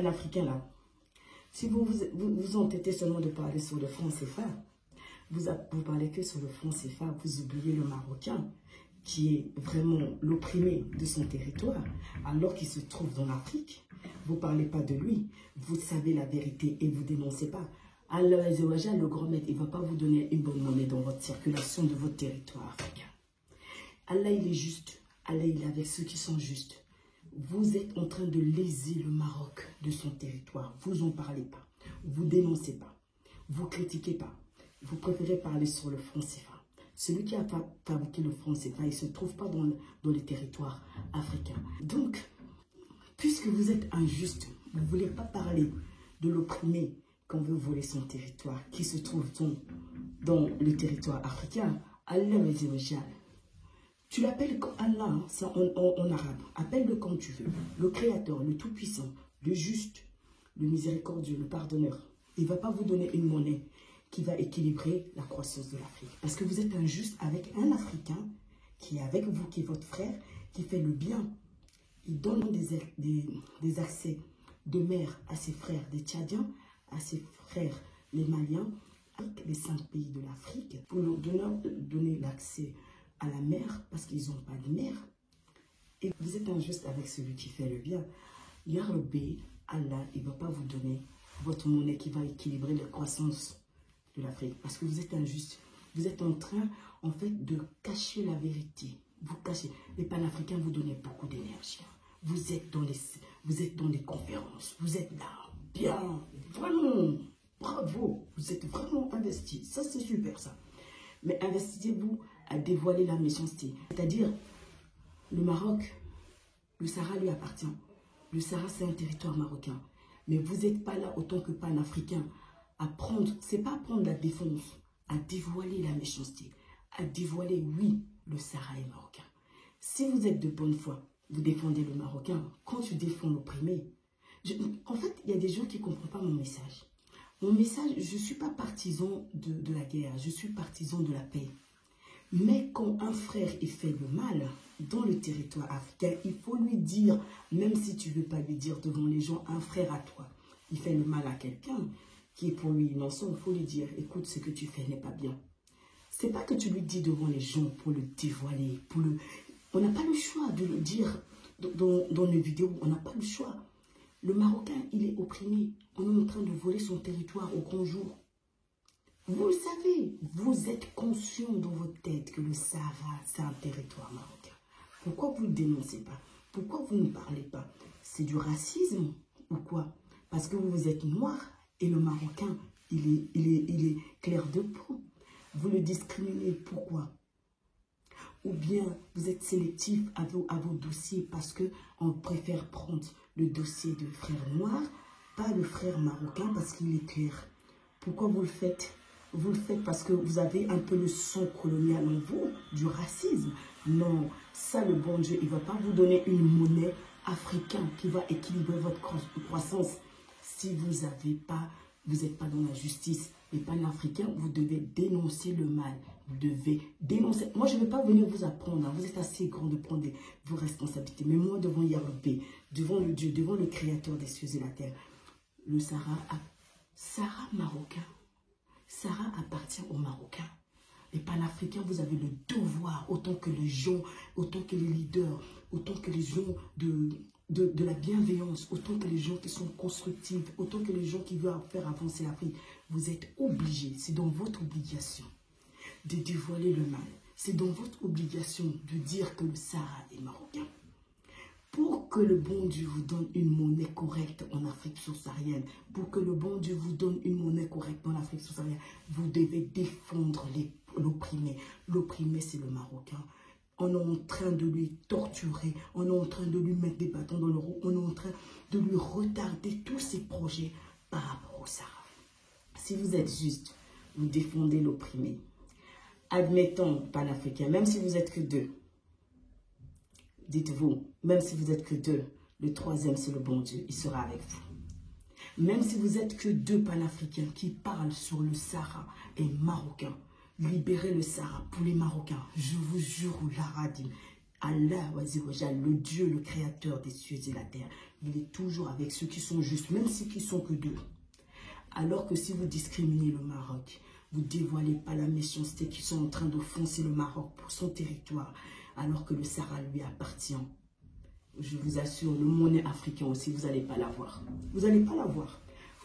panafricains là, si vous entêtez seulement de parler sur le franc CFA, vous parlez que sur le franc CFA, vous oubliez le Marocain qui est vraiment l'opprimé de son territoire, alors qu'il se trouve dans l'Afrique. Vous ne parlez pas de lui, vous savez la vérité et vous ne dénoncez pas. Alors, le grand maître, il ne va pas vous donner une bonne monnaie dans votre circulation de votre territoire africain. Allah, il est juste. Allah, il est avec ceux qui sont justes. Vous êtes en train de léser le Maroc de son territoire. Vous n'en parlez pas. Vous ne dénoncez pas. Vous ne critiquez pas. Vous préférez parler sur le franc CFA. Celui qui a fabriqué le franc CFA, il ne se trouve pas dans les territoires africains. Donc, puisque vous êtes injuste, vous ne voulez pas parler de l'opprimé qu'on veut voler son territoire, qui se trouve dans le territoire africain. Allah Azzawajal. Tu l'appelles Allah, hein, c'est en arabe. Appelle-le comme tu veux. Le Créateur, le Tout-Puissant, le Juste, le Miséricordieux, le Pardonneur. Il ne va pas vous donner une monnaie qui va équilibrer la croissance de l'Afrique. Parce que vous êtes injuste avec un Africain qui est avec vous, qui est votre frère, qui fait le bien. Il donne des accès de mer à ses frères des Tchadiens, à ses frères les Maliens, avec les 5 pays de l'Afrique, pour leur donner l'accès à la mer, parce qu'ils n'ont pas de mer. Et vous êtes injuste avec celui qui fait le bien. Ya Rabbi, Allah, il ne va pas vous donner votre monnaie qui va équilibrer la croissance de l'Afrique, parce que vous êtes injuste. Vous êtes en train, en fait, de cacher la vérité. Vous cachez. Les panafricains vous donnent beaucoup d'énergie. Vous êtes dans les conférences. Vous êtes là, bien, vraiment, bravo. Vous êtes vraiment investis. Ça, c'est super, ça. Mais investissez-vous à dévoiler la méchanceté. C'est-à-dire, le Maroc, le Sahara lui appartient. Le Sahara, c'est un territoire marocain. Mais vous n'êtes pas là, autant que panafricain, à prendre, c'est pas à prendre la défense, à dévoiler la méchanceté, à dévoiler, oui, le Sahara est marocain. Si vous êtes de bonne foi, vous défendez le Marocain. Quand tu défends l'opprimé, en fait, il y a des gens qui ne comprennent pas mon message. Mon message, je ne suis pas partisan de la guerre, je suis partisan de la paix. Mais quand un frère il fait le mal dans le territoire africain, il faut lui dire, même si tu ne veux pas lui dire devant les gens, un frère à toi, il fait le mal à quelqu'un qui est pour lui innocent, il faut lui dire, écoute, ce que tu fais n'est pas bien. Ce n'est pas que tu lui dis devant les gens pour le dévoiler, on n'a pas le choix de le dire dans les vidéos, on n'a pas le choix. Le Marocain, il est opprimé. On est en train de voler son territoire au grand jour. Vous le savez, vous êtes conscient dans votre tête que le Sahara, c'est un territoire marocain. Pourquoi vous ne le dénoncez pas? Pourquoi vous ne parlez pas? C'est du racisme ou quoi? Parce que vous êtes noir et le Marocain, il est clair de peau. Vous le discriminez, pourquoi? Ou bien vous êtes sélectif à vos dossiers parce qu'on préfère prendre le dossier de frère noir, pas le frère marocain parce qu'il est clair. Pourquoi vous le faites? Vous le faites parce que vous avez un peu le sang colonial en vous, du racisme. Non, ça le bon Dieu, il ne va pas vous donner une monnaie africaine qui va équilibrer votre croissance si vous n'êtes pas dans la justice. Les panafricains, vous devez dénoncer le mal. Vous devez dénoncer. Moi, je ne vais pas venir vous apprendre. Hein. Vous êtes assez grand de prendre vos responsabilités. Mais moi, devant Yahweh, devant le Dieu, devant le Créateur des cieux et la terre, le Sahara marocain. Sahara appartient aux Marocains. Les panafricains, vous avez le devoir, autant que les gens, autant que les leaders, autant que les gens de la bienveillance, autant que les gens qui sont constructifs, autant que les gens qui veulent faire avancer l'Afrique. Vous êtes obligés, c'est dans votre obligation de dévoiler le mal. C'est dans votre obligation de dire que le Sahara est marocain. Pour que le bon Dieu vous donne une monnaie correcte en Afrique subsaharienne, pour que le bon Dieu vous donne une monnaie correcte en Afrique subsaharienne, vous devez défendre l'opprimé. L'opprimé, c'est le Marocain. On est en train de lui torturer, on est en train de lui mettre des bâtons dans le roue, on est en train de lui retarder tous ses projets par rapport au Sahara. Si vous êtes juste, vous défendez l'opprimé. Admettons, panafricain, même si vous n'êtes que deux, dites-vous, même si vous n'êtes que deux, le troisième c'est le bon Dieu, il sera avec vous. Même si vous n'êtes que deux panafricains qui parlent sur le Sahara et marocain, libérez le Sahara pour les Marocains. Je vous jure, Laradim, Allah, le Dieu, le créateur des cieux et de la terre, il est toujours avec ceux qui sont justes, même ceux qui sont que deux. Alors que si vous discriminez le Maroc, vous ne dévoilez pas la méchanceté qui sont en train d'offenser le Maroc pour son territoire, alors que le Sahara lui appartient. Je vous assure, le monnaie africain aussi, vous n'allez pas l'avoir. Vous n'allez pas l'avoir.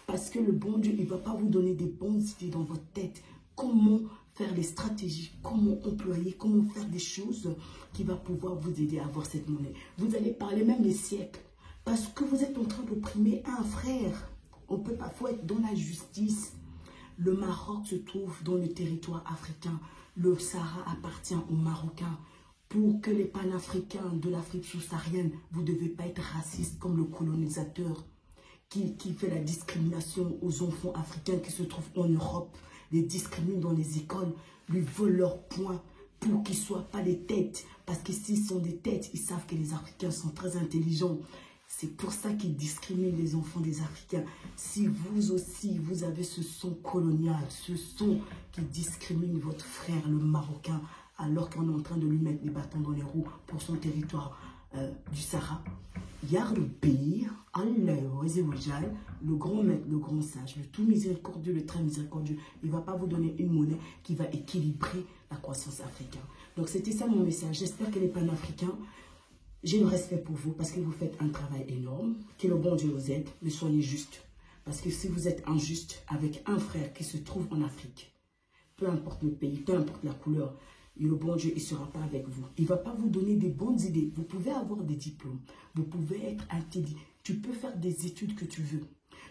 Parce que le bon Dieu, il ne va pas vous donner des bonnes idées dans votre tête. Comment faire les stratégies, comment employer, comment faire des choses qui vont pouvoir vous aider à avoir cette monnaie. Vous allez parler même des siècles. Parce que vous êtes en train d'opprimer un frère. On peut parfois être dans la justice. Le Maroc se trouve dans le territoire africain. Le Sahara appartient aux Marocains. Pour que les panafricains de l'Afrique subsaharienne, vous ne devez pas être raciste comme le colonisateur qui fait la discrimination aux enfants africains qui se trouvent en Europe, les discrimine dans les écoles, lui volent leurs points pour qu'ils ne soient pas des têtes. Parce que s'ils sont des têtes, ils savent que les Africains sont très intelligents. C'est pour ça qu'ils discriminent les enfants des Africains. Si vous aussi, vous avez ce son colonial, ce son qui discrimine votre frère, le Marocain, alors qu'on est en train de lui mettre des bâtons dans les roues pour son territoire du Sahara. Yar le pays, Allah, le grand maître, le grand sage, le tout miséricordieux, le très miséricordieux, il ne va pas vous donner une monnaie qui va équilibrer la croissance africaine. Donc c'était ça mon message. J'espère que les panafricains, j'ai le respect pour vous parce que vous faites un travail énorme, que le bon Dieu vous aide, mais soyez juste. Parce que si vous êtes injuste avec un frère qui se trouve en Afrique, peu importe le pays, peu importe la couleur, et le bon Dieu, il ne sera pas avec vous. Il ne va pas vous donner des bonnes idées. Vous pouvez avoir des diplômes. Vous pouvez être intelligent. Tu peux faire des études que tu veux.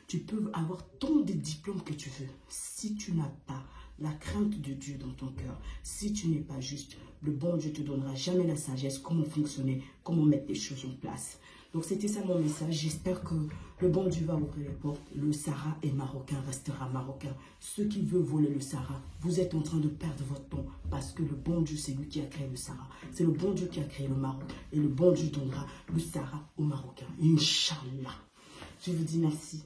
Tu peux avoir tant de diplômes que tu veux. Si tu n'as pas la crainte de Dieu dans ton cœur, si tu n'es pas juste, le bon Dieu ne te donnera jamais la sagesse, comment fonctionner, comment mettre les choses en place. Donc c'était ça mon message. J'espère que le bon Dieu va ouvrir les portes. Le Sahara est marocain, restera marocain. Ceux qui veulent voler le Sahara, vous êtes en train de perdre votre temps parce que le bon Dieu, c'est lui qui a créé le Sahara. C'est le bon Dieu qui a créé le Maroc. Et le bon Dieu donnera le Sahara aux Marocains. Inch'Allah. Je vous dis merci.